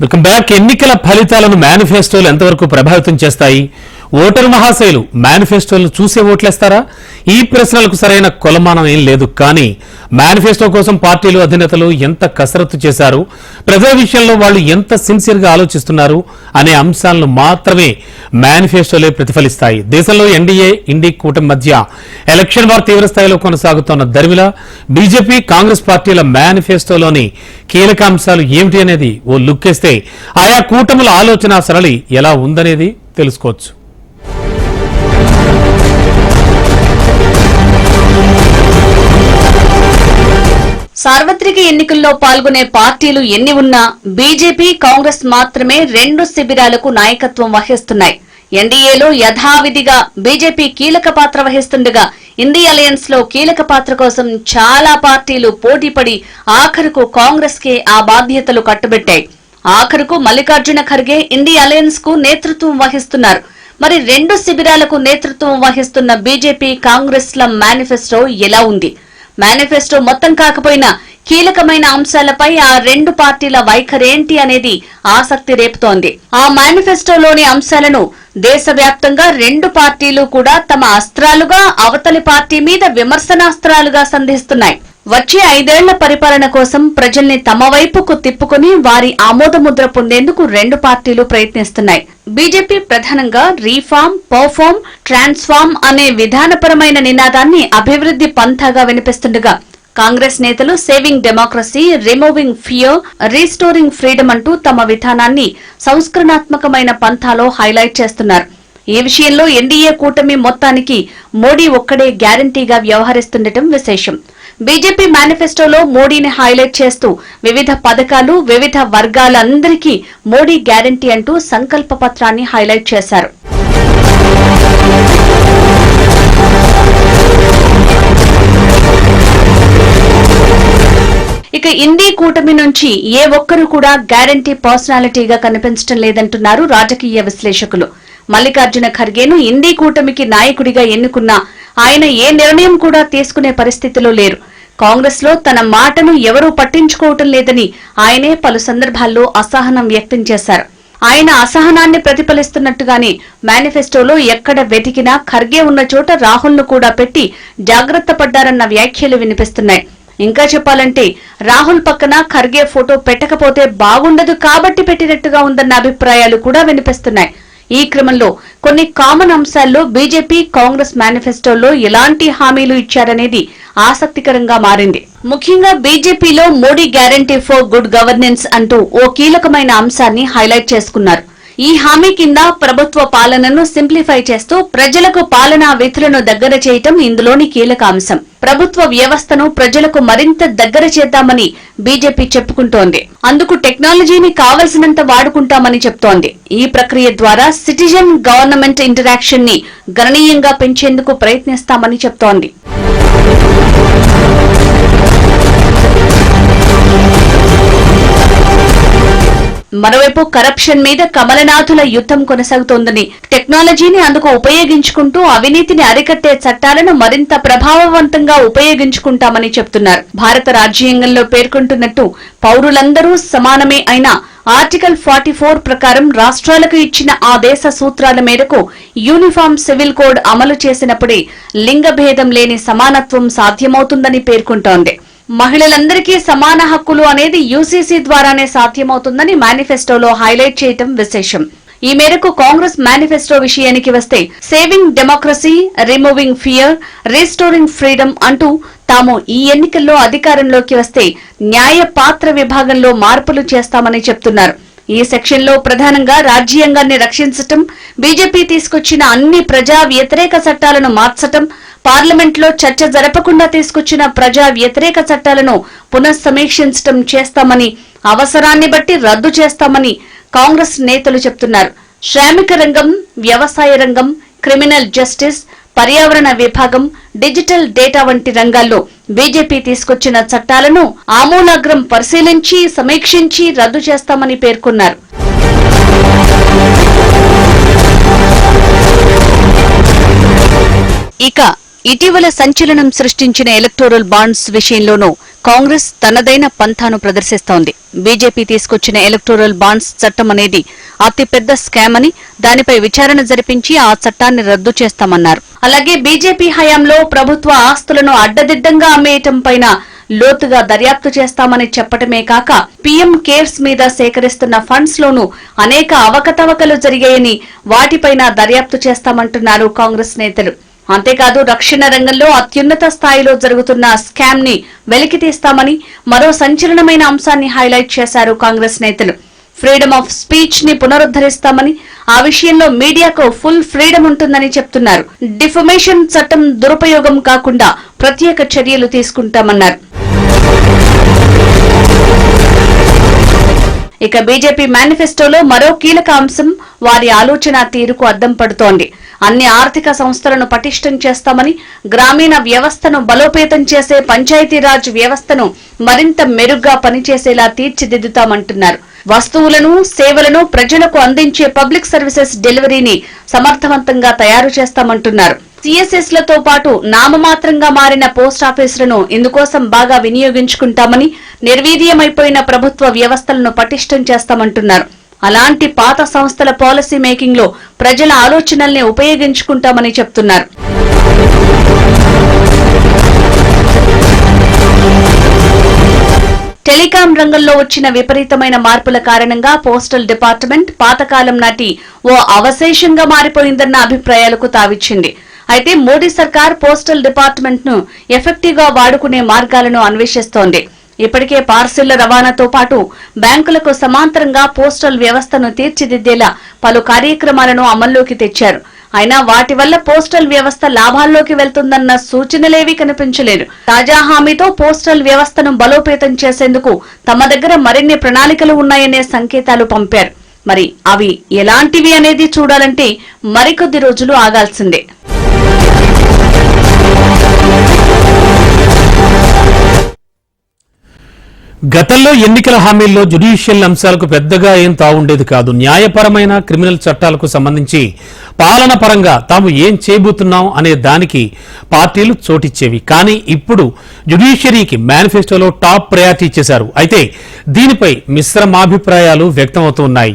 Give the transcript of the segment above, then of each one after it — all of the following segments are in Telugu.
Welcome back. ఎన్నికల ఫలితాలను మేనిఫెస్టోలు ఎంతవరకు ప్రభావితం చేస్తాయి? ఓటరు మహాశయులు మేనిఫెస్టోలను చూసే ఓట్లేస్తారా? ఈ ప్రశ్నలకు సరైన కొలమానం ఏం లేదు. కానీ మేనిఫెస్టో కోసం పార్టీలు అధినేతలు ఎంత కసరత్తు చేశారు, ప్రజల విషయంలో వాళ్ళు ఎంత సిన్సియర్ గా ఆలోచిస్తున్నారు అనే అంశాలను మాత్రమే మేనిఫెస్టోలే ప్రతిఫలిస్తాయి. దేశంలో ఎన్డీఏ ఇండి కూటమి మధ్య ఎలక్షన్ వార్ తీవ్ర స్థాయిలో కొనసాగుతున్న దరిమిలా బీజేపీ కాంగ్రెస్ పార్టీల మేనిఫెస్టోలోని కీలక అంశాలు ఏమిటి అనేది ఓ లుక్కేస్తే ఆయా కూటముల ఆలోచన సరళి ఎలా ఉందనేది తెలుసుకోవచ్చు. సార్వత్రిక ఎన్నికల్లో పాల్గొనే పార్టీలు ఎన్ని ఉన్నా బీజేపీ కాంగ్రెస్ మాత్రమే రెండు శిబిరాలకు నాయకత్వం వహిస్తున్నాయి. ఎన్డీఏలో యథావిధిగా బీజేపీ కీలక పాత్ర వహిస్తుండగా ఇండి అలయన్స్ లో కీలక పాత్ర కోసం చాలా పార్టీలు పోటీపడి ఆఖరుకు కాంగ్రెస్ కే ఆ బాధ్యతలు కట్టుబెట్టాయి. ఆఖరుకు మల్లికార్జున ఖర్గే ఇండి అలయన్స్ కు నేతృత్వం వహిస్తున్నారు. మరి రెండు శిబిరాలకు నేతృత్వం వహిస్తున్న బీజేపీ కాంగ్రెస్ ల మేనిఫెస్టో ఎలా ఉంది? మేనిఫెస్టో మొత్తం కాకపోయినా కీలకమైన అంశాలపై ఆ రెండు పార్టీల వైఖరేంటి అనేది ఆసక్తి రేపుతోంది. ఆ మేనిఫెస్టోలోని అంశాలను దేశవ్యాప్తంగా రెండు పార్టీలు కూడా తమ అస్త్రాలుగా అవతలి పార్టీ మీద విమర్శనాస్త్రాలుగా సంధిస్తున్నాయి. వచ్చే 5 ఏళ్ల పరిపాలన కోసం ప్రజల్ని తమ వైపుకు తిప్పుకుని వారి ఆమోదముద్ర పొందేందుకు రెండు పార్టీలు ప్రయత్నిస్తున్నాయి. బీజేపీ ప్రధానంగా రీఫార్మ్, పర్ఫార్మ్, ట్రాన్స్ఫార్మ్ అనే విధానపరమైన నినాదాన్ని అభివృద్ధి పంథాగా వినిపిస్తుండగా కాంగ్రెస్ నేతలు saving democracy, removing fear, restoring freedom అంటూ తమ విధానాన్ని సంస్కరణాత్మకమైన పంథాలో హైలైట్ చేస్తున్నారు. ఈ విషయంలో ఎన్డీఏ కూటమి మొత్తానికి మోడీ ఒక్కడే గ్యారంటీగా వ్యవహరిస్తుండటం విశేషం. బీజేపీ మేనిఫెస్టోలో మోడీని హైలైట్ చేస్తూ వివిధ పథకాలు, వివిధ వర్గాలందరికీ మోడీ గ్యారంటీ అంటూ సంకల్ప పత్రాన్ని హైలైట్ చేశారు. ఇక ఇండి కూటమి నుంచి ఏ ఒక్కరు కూడా గ్యారంటీ పర్సనాలిటీగా కనిపించడం లేదంటున్నారు రాజకీయ విశ్లేషకులు. మల్లికార్జున ఖర్గేను ఇండి కూటమికి నాయకుడిగా ఎన్నుకున్నా ఆయన ఏ నిర్ణయం కూడా తీసుకునే పరిస్థితిలో లేరు. కాంగ్రెస్ లో తన మాటను ఎవరూ పట్టించుకోవటం లేదని ఆయనే పలు సందర్భాల్లో అసహనం వ్యక్తం చేశారు. ఆయన అసహనాన్ని ప్రతిఫలిస్తున్నట్టుగానే మేనిఫెస్టోలో ఎక్కడ వెతికినా ఖర్గే ఉన్న చోట రాహుల్ ను కూడా పెట్టి జాగ్రత్త పడ్డారన్న వ్యాఖ్యలు వినిపిస్తున్నాయి. ఇంకా చెప్పాలంటే రాహుల్ పక్కన ఖర్గే ఫోటో పెట్టకపోతే బాగుండదు కాబట్టి పెట్టినట్టుగా ఉందన్న అభిప్రాయాలు కూడా వినిపిస్తున్నాయి. ఈ క్రమంలో కొన్ని కామన్ అంశాల్లో బీజేపీ కాంగ్రెస్ మేనిఫెస్టోలో ఎలాంటి హామీలు ఇచ్చారనేది ఆసక్తికరంగా మారింది. ముఖ్యంగా బీజేపీలో Modi guarantee for good governance అంటూ ఓ కీలకమైన అంశాన్ని హైలైట్ చేసుకున్నారు. ఈ హామీ కింద ప్రభుత్వ పాలనను సింప్లిఫై చేస్తూ ప్రజలకు పాలనా విధులను దగ్గర చేయటం ఇందులోని కీలక అంశం. ప్రభుత్వ వ్యవస్థను ప్రజలకు మరింత దగ్గర చేద్దామని బీజేపీ చెప్పుకుంటోంది. అందుకు టెక్నాలజీని కావలసినంత వాడుకుంటామని చెప్తోంది. ఈ ప్రక్రియ ద్వారా సిటిజన్ గవర్నమెంట్ ఇంటరాక్షన్ ని గణనీయంగా పెంచేందుకు ప్రయత్నిస్తామని చెప్తోంది. మరోవైపు కరప్షన్ మీద కమలనాథుల యుద్ధం కొనసాగుతోందని, టెక్నాలజీని అందుకు ఉపయోగించుకుంటూ అవినీతిని అరికట్టే చట్టాలను మరింత ప్రభావవంతంగా ఉపయోగించుకుంటామని చెప్తున్నారు. భారత రాజ్యాంగంలో పేర్కొంటున్నట్టు పౌరులందరూ సమానమే అయినా ఆర్టికల్ 44 ప్రకారం రాష్ట్రాలకు ఇచ్చిన ఆదేశ సూత్రాల మేరకు యూనిఫామ్ సివిల్ కోడ్ అమలు చేసినప్పుడే లింగభేదం లేని సమానత్వం సాధ్యమవుతుందని పేర్కొంటోంది. మహిళలందరికీ సమాన హక్కులు అనేది యూసీసీ ద్వారానే సాధ్యమవుతుందని మేనిఫెస్టోలో హైలైట్ చేయటం విశేషం. ఈ మేరకు కాంగ్రెస్ మేనిఫెస్టో విషయానికి వస్తే saving democracy, removing fear, restoring freedom అంటూ తాము ఈ ఎన్నికల్లో అధికారంలోకి వస్తే న్యాయ పాత్ర విభాగంలో మార్పులు చేస్తామని చెప్తున్నారు. ఈ సెక్షన్ లో ప్రధానంగా రాజ్యాంగాన్ని రక్షించటం, బీజేపీ తీసుకొచ్చిన అన్ని ప్రజా వ్యతిరేక చట్టాలను మార్చటం, పార్లమెంట్ లో చర్చ జరపకుండా తీసుకొచ్చిన ప్రజా వ్యతిరేక చట్టాలను పునఃసమీక్షించటం చేస్తామని, అవసరాన్ని బట్టి రద్దు చేస్తామని కాంగ్రెస్ నేతలు చెప్తున్నారు. శ్రామిక రంగం, వ్యవసాయ రంగం, క్రిమినల్ జస్టిస్, పర్యావరణ విభాగం, డిజిటల్ డేటా వంటి రంగాల్లో బీజేపీ తీసుకొచ్చిన చట్టాలను ఆమూలాగ్రం పరిశీలించి సమీక్షించి రద్దు చేస్తామని పేర్కొన్నారు. ఇక ఇటీవల సంచలనం సృష్టించిన ఎలక్టోరల్ బాండ్స్ విషయంలోనూ కాంగ్రెస్ తనదైన పంథాను ప్రదర్శిస్తోంది. బీజేపీ తీసుకొచ్చిన ఎలక్టోరల్ బాండ్స్ చట్టం అనేది అతిపెద్ద స్కామ్ అని, దానిపై విచారణ జరిపించి ఆ చట్టాన్ని రద్దు చేస్తామన్నారు. అలాగే బీజేపీ హయాంలో ప్రభుత్వ ఆస్తులను అడ్డదిడ్డంగా అమ్మేయటం పైన లోతుగా దర్యాప్తు చేస్తామని చెప్పటమే కాక పీఎం కేర్స్ మీద సేకరిస్తున్న ఫండ్స్ లోనూ అనేక అవకతవకలు జరిగాయని, వాటిపైన దర్యాప్తు చేస్తామంటున్నారు కాంగ్రెస్ నేతలు. అంతేకాదు రక్షణ రంగంలో అత్యున్నత స్థాయిలో జరుగుతున్న స్కామ్ ని వెలికితీస్తామని మరో సంచలనమైన అంశాన్ని హైలైట్ చేశారు కాంగ్రెస్ నేతలు. ఫ్రీడమ్ ఆఫ్ స్పీచ్ ని పునరుద్ధరిస్తామని, ఆ విషయంలో మీడియాకు ఫుల్ ఫ్రీడమ్ ఉంటుందని చెప్తున్నారు. డిఫమేషన్ చట్టం దురుపయోగం కాకుండా ప్రత్యేక చర్యలు తీసుకుంటామన్నారు. ఇక బీజేపీ మేనిఫెస్టోలో మరో కీలక అంశం వారి ఆలోచన తీరుకు అద్దం పడుతోంది. అన్ని ఆర్థిక సంస్థలను పటిష్టం చేస్తామని, గ్రామీణ వ్యవస్థను బలోపేతం చేసే పంచాయతీరాజ్ వ్యవస్థను మరింత మెరుగ్గా పనిచేసేలా తీర్చిదిద్దుతామంటున్నారు. వస్తువులను, సేవలను ప్రజలకు అందించే పబ్లిక్ సర్వీసెస్ డెలివరీని సమర్థవంతంగా తయారు చేస్తామంటున్నారు. సిఎస్ఎస్ లతో పాటు నామమాత్రంగా మారిన పోస్టాఫీసులను ఇందుకోసం బాగా వినియోగించుకుంటామని, నిర్వీర్యమైపోయిన ప్రభుత్వ వ్యవస్థలను పటిష్టం చేస్తామంటున్నారు. అలాంటి పాత సంస్థల పాలసీ మేకింగ్ లో ప్రజల ఆలోచనల్ని ఉపయోగించుకుంటామని చెప్తున్నారు. టెలికాం రంగంలో వచ్చిన విపరీతమైన మార్పుల కారణంగా పోస్టల్ డిపార్ట్మెంట్ పాతకాలం నాటి ఓ అవశేషంగా మారిపోయిందన్న అభిప్రాయాలకు తావిచ్చింది. అయితే మోడీ సర్కార్ పోస్టల్ డిపార్ట్మెంట్ ను ఎఫెక్టివ్ గా వాడుకునే మార్గాలను అన్వేషిస్తోంది. ఇప్పటికే పార్సిళ్ల రవాణాతో పాటు బ్యాంకులకు సమాంతరంగా పోస్టల్ వ్యవస్థను తీర్చిదిద్దేలా పలు కార్యక్రమాలను అమల్లోకి తెచ్చారు. అయినా వాటి వల్ల పోస్టల్ వ్యవస్థ లాభాల్లోకి వెళ్తుందన్న సూచనలేవీ కనిపించలేదు. తాజా హామీతో పోస్టల్ వ్యవస్థను బలోపేతం చేసేందుకు తమ దగ్గర మరిన్ని ప్రణాళికలు ఉన్నాయనే సంకేతాలు పంపారు. మరి అవి ఎలాంటివి అనేది చూడాలంటే మరికొద్ది రోజులు ఆగాల్సిందే. గతంలో ఎన్నికల హామీల్లో జ్యుడిషియల్ అంశాలకు పెద్దగా ఏం తావుండేది కాదు. న్యాయపరమైన క్రిమినల్ చట్టాలకు సంబంధించి పాలన పరంగా తాము ఏం చేయబోతున్నాం అనే దానికి పార్టీలు చోటిచ్చేవి. కానీ ఇప్పుడు జ్యుడిషియరీకి మేనిఫెస్టోలో టాప్ ప్రయారిటీ ఇచ్చేశారు. అయితే దీనిపై మిశ్రమాభిప్రాయాలు వ్యక్తమవుతున్నాయి.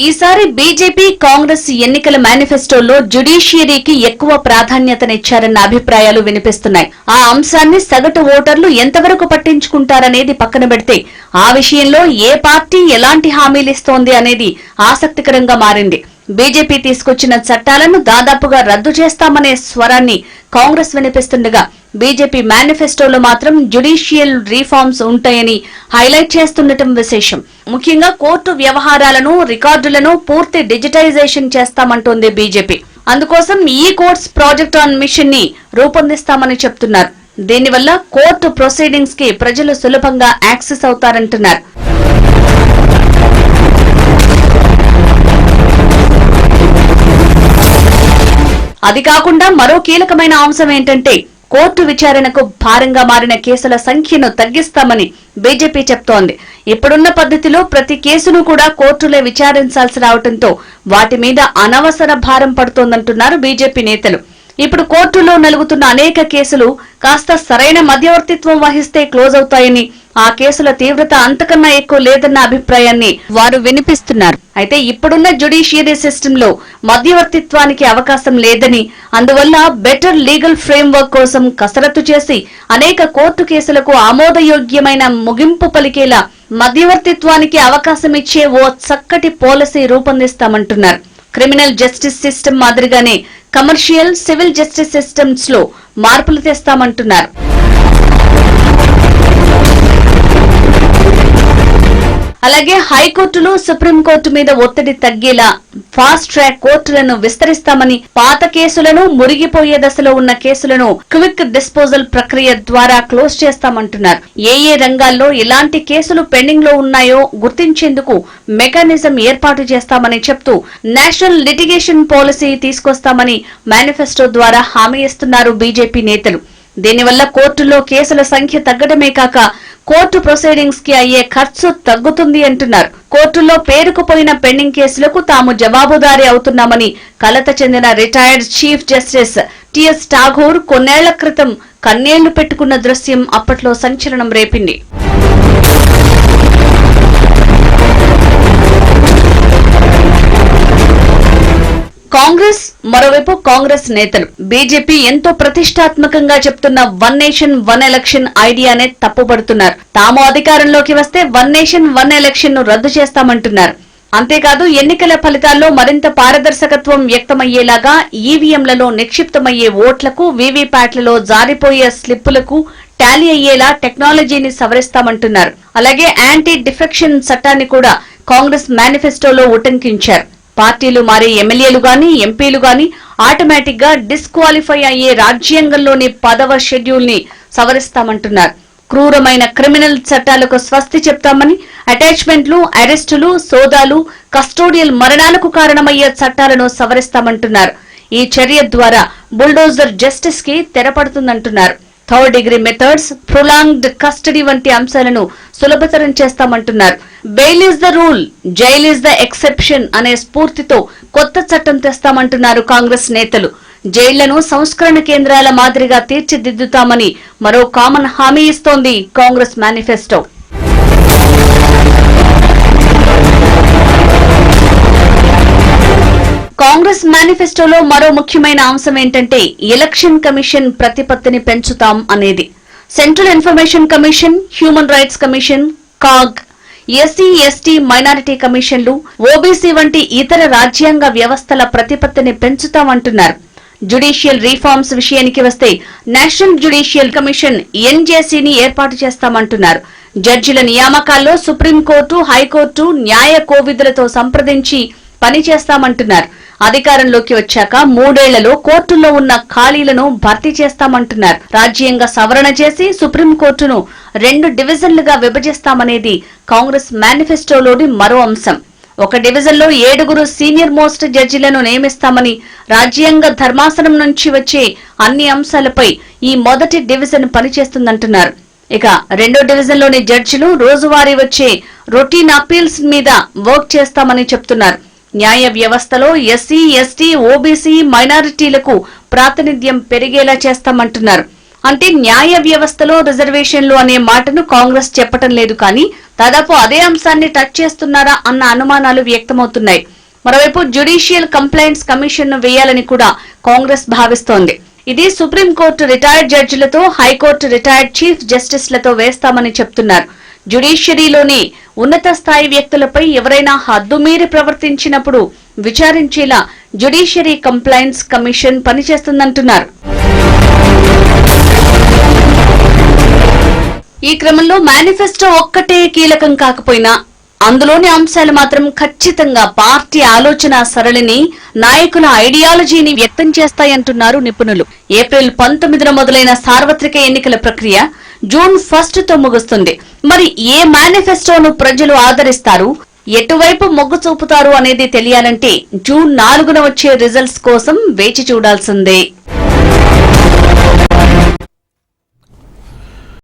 ఈసారి బీజేపీ, కాంగ్రెస్ ఎన్నికల మేనిఫెస్టోలో జ్యుడిషియరీకి ఎక్కువ ప్రాధాన్యతనిచ్చారన్న అభిప్రాయాలు వినిపిస్తున్నాయి. ఆ అంశాన్ని సగటు ఓటర్లు ఎంతవరకు పట్టించుకుంటారనేది పక్కన పెడితే ఆ విషయంలో ఏ పార్టీ ఎలాంటి హామీలిస్తోంది అనేది ఆసక్తికరంగా మారింది. బీజేపీ తీసుకొచ్చిన చట్టాలను దాదాపుగా రద్దు చేస్తామనే స్వరాన్ని కాంగ్రెస్ వినిపిస్తుండగా, బీజేపీ మేనిఫెస్టోలో మాత్రం జ్యుడిషియల్ రిఫార్మ్స్ ఉంటాయని హైలైట్ చేస్తుండటం విశేషం. ముఖ్యంగా కోర్టు వ్యవహారాలను, రికార్డులను పూర్తి డిజిటైజేషన్ చేస్తామంటోంది బీజేపీ. అందుకోసం ఈ కోర్ట్స్ ప్రాజెక్ట్ ఆన్ మిషన్ ని రూపొందిస్తామని చెప్తున్నారు. దీనివల్ల కోర్టు ప్రొసీడింగ్స్ కి ప్రజలు సులభంగా యాక్సెస్ అవుతారంటున్నారు. అది కాకుండా మరో కీలకమైన అంశం ఏంటంటే, కోర్టు విచారణకు భారంగా మారిన కేసుల సంఖ్యను తగ్గిస్తామని బీజేపీ చెప్తోంది. ఇప్పుడున్న పద్ధతిలో ప్రతి కేసును కూడా కోర్టులే విచారించాల్సి రావడంతో వాటి మీద అనవసర భారం పడుతోందంటున్నారు బీజేపీ నేతలు. ఇప్పుడు కోర్టులో నలుగుతున్న అనేక కేసులు కాస్త సరైన మధ్యవర్తిత్వం వహిస్తే క్లోజ్ అవుతాయని, ఆ కేసుల తీవ్రత అంతకన్నా ఎక్కువ లేదన్న అభిప్రాయాన్ని వారు వినిపిస్తున్నారు. అయితే ఇప్పుడున్న జ్యుడిషియరీ సిస్టమ్ లో మధ్యవర్తిత్వానికి అవకాశం లేదని, అందువల్ల బెటర్ లీగల్ ఫ్రేమ్వర్క్ కోసం కసరత్తు చేసి అనేక కోర్టు కేసులకు ఆమోదయోగ్యమైన ముగింపు పలికేలా మధ్యవర్తిత్వానికి అవకాశం ఇచ్చే ఓ చక్కటి పాలసీ రూపొందిస్తామంటున్నారు. క్రిమినల్ జస్టిస్ సిస్టమ్ మాదిరిగానే కమర్షియల్, సివిల్ జస్టిస్ సిస్టమ్స్ లో మార్పులు తెస్తామంటున్నారు. అలాగే హైకోర్టులు, సుప్రీంకోర్టు మీద ఒత్తిడి తగ్గేలా ఫాస్ట్ ట్రాక్ కోర్టులను విస్తరిస్తామని, పాత కేసులను, మురిగిపోయే దశలో ఉన్న కేసులను క్విక్ డిస్పోజల్ ప్రక్రియ ద్వారా క్లోజ్ చేస్తామంటున్నారు. ఏ రంగాల్లో ఎలాంటి కేసులు పెండింగ్ లో ఉన్నాయో గుర్తించేందుకు మెకానిజం ఏర్పాటు చేస్తామని చెప్తూ నేషనల్ లిటిగేషన్ పాలసీ తీసుకొస్తామని మేనిఫెస్టో ద్వారా హామీ ఇస్తున్నారు బీజేపీ నేతలు. దీనివల్ల కోర్టుల్లో కేసుల సంఖ్య తగ్గడమే కాక కోర్టు ప్రొసీడింగ్స్ కి అయ్యే ఖర్చు తగ్గుతుంది అంటున్నారు. కోర్టుల్లో పేరుకుపోయిన పెండింగ్ కేసులకు తాము జవాబుదారీ అవుతున్నామని కలత చెందిన retired chief justice T S Thakur కొన్నేళ్ల క్రితం కన్నీళ్లు పెట్టుకున్న దృశ్యం అప్పట్లో సంచలనం రేపింది. మరోవైపు కాంగ్రెస్ నేతలు బీజేపీ ఎంతో ప్రతిష్టాత్మకంగా చెప్తున్న వన్ నేషన్ వన్ ఎలక్షన్ ఐడియానే తప్పుపడుతున్నారు. తాము అధికారంలోకి వస్తే వన్ నేషన్ వన్ ఎలక్షన్ ను రద్దు చేస్తామంటున్నారు. అంతేకాదు ఎన్నికల ఫలితాల్లో మరింత పారదర్శకత్వం వ్యక్తమయ్యేలాగా ఈవీఎంలలో నిక్షిప్తమయ్యే ఓట్లకు, వీవీప్యాట్లలో జారిపోయే స్లిప్పులకు టాలీ అయ్యేలా టెక్నాలజీని సవరిస్తామంటున్నారు. అలాగే యాంటీ డిఫెక్షన్ చట్టాన్ని కూడా కాంగ్రెస్ మేనిఫెస్టోలో ఉటంకించారు. పార్టీలు మారే ఎమ్మెల్యేలు గాని, ఎంపీలు గాని ఆటోమేటిక్ గా డిస్క్వాలిఫై అయ్యే రాజ్యాంగంలోని 10వ షెడ్యూల్ ని సవరిస్తామంటున్నారు. క్రూరమైన క్రిమినల్ చట్టాలకు స్వస్తి చెప్తామని, అటాచ్మెంట్లు, అరెస్టులు, సోదాలు, కస్టోడియల్ మరణాలకు కారణమయ్యే చట్టాలను సవరిస్తామంటున్నారు. ఈ చర్య ద్వారా బుల్డోజర్ జస్టిస్ కి తెరపడుతుందంటున్నారు. Third degree methods, prolonged custody వంటి అంశాలను సులభతరం చేస్తామంటున్నారు. Bail is the rule, jail is the exception అనే స్ఫూర్తితో కొత్త చట్టం తెస్తామంటున్నారు కాంగ్రెస్ నేతలు. జైళ్లను సంస్కరణ కేంద్రాల మాదిరిగా తీర్చిదిద్దుతామని మరో కామన్ హామీ ఇస్తోంది కాంగ్రెస్ మేనిఫెస్టో. కాంగ్రెస్ మేనిఫెస్టోలో మరో ముఖ్యమైన అంశం ఏంటంటే ఎలక్షన్ కమిషన్ ప్రతిపత్తిని పెంచుతాం అనేది. Central information commission, human rights commission, CAG, SC, ST, minority కమిషన్లు, ఓబీసీ వంటి ఇతర రాజ్యాంగ వ్యవస్థల ప్రతిపత్తిని పెంచుతామంటున్నారు. జ్యుడిషియల్ రీఫార్మ్స్ విషయానికి వస్తే నేషనల్ జ్యుడిషియల్ కమిషన్ ఎన్జేసీని ఏర్పాటు చేస్తామంటున్నారు. జడ్జిల నియామకాల్లో సుప్రీంకోర్టు, హైకోర్టు న్యాయ కోవిధులతో సంప్రదించి పనిచేస్తామంటున్నారు. అధికారంలోకి వచ్చాక 3 ఏళ్లలో కోర్టుల్లో ఉన్న ఖాళీలను భర్తీ చేస్తామంటున్నారు. రాజ్యాంగ సవరణ చేసి సుప్రీంకోర్టును 2 డివిజన్లుగా విభజిస్తామనేది కాంగ్రెస్ మేనిఫెస్టోలోని మరో అంశం. ఒక డివిజన్లో 7 సీనియర్ మోస్ట్ జడ్జిలను నియమిస్తామని, రాజ్యాంగ ధర్మాసనం నుంచి వచ్చే అన్ని అంశాలపై ఈ మొదటి డివిజన్ పనిచేస్తుందంటున్నారు. ఇక 2వ డివిజన్లోని జడ్జిలు రోజువారీ వచ్చే రొటీన్ అపీల్స్ మీద వర్క్ చేస్తామని చెప్తున్నారు. న్యాయ వ్యవస్థలో ఎస్సీ, ఎస్టీ, ఓబీసీ, మైనారిటీలకు ప్రాతినిధ్యం పెరిగేలా చేస్తామంటున్నారు. అంటే న్యాయ వ్యవస్థలో రిజర్వేషన్లు అనే మాటను కాంగ్రెస్ చెప్పటం లేదు, కానీ దాదాపు అదే అంశాన్ని టచ్ చేస్తున్నారా అన్న అనుమానాలు వ్యక్తమవుతున్నాయి. మరోవైపు జ్యుడిషియల్ కంప్లైంట్స్ కమిషన్ ను వేయాలని కూడా కాంగ్రెస్ భావిస్తోంది. ఇది సుప్రీంకోర్టు రిటైర్డ్ జడ్జిలతో, హైకోర్టు రిటైర్డ్ చీఫ్ జస్టిస్లతో వేస్తామని చెప్తున్నారు. జ్యుడిషియరీలోని ఉన్నత స్థాయి వ్యక్తులపై ఎవరైనా హద్దుమీరి ప్రవర్తించినప్పుడు విచారించేలా జ్యుడిషియరీ కంప్లైంట్స్ కమిషన్ పనిచేస్తుందంటున్నారు. ఈ క్రమంలో మేనిఫెస్టో ఒక్కటే కీలకం కాకపోయినా అందులోని అంశాలు మాత్రం ఖచ్చితంగా పార్టీ ఆలోచన సరళిని, నాయకుల ఐడియాలజీని వ్యక్తం చేస్తాయంటున్నారు నిపుణులు. ఏప్రిల్ 19న మొదలైన సార్వత్రిక ఎన్నికల ప్రక్రియ జూన్ 1తో ముగుస్తుంది. మరి ఏ మేనిఫెస్టోను ప్రజలు ఆదరిస్తారు, ఎటువైపు మొగ్గు చూపుతారు అనేది తెలియాలంటే జూన్ 4న వచ్చే రిజల్ట్స్ కోసం వేచి చూడాల్సిందే.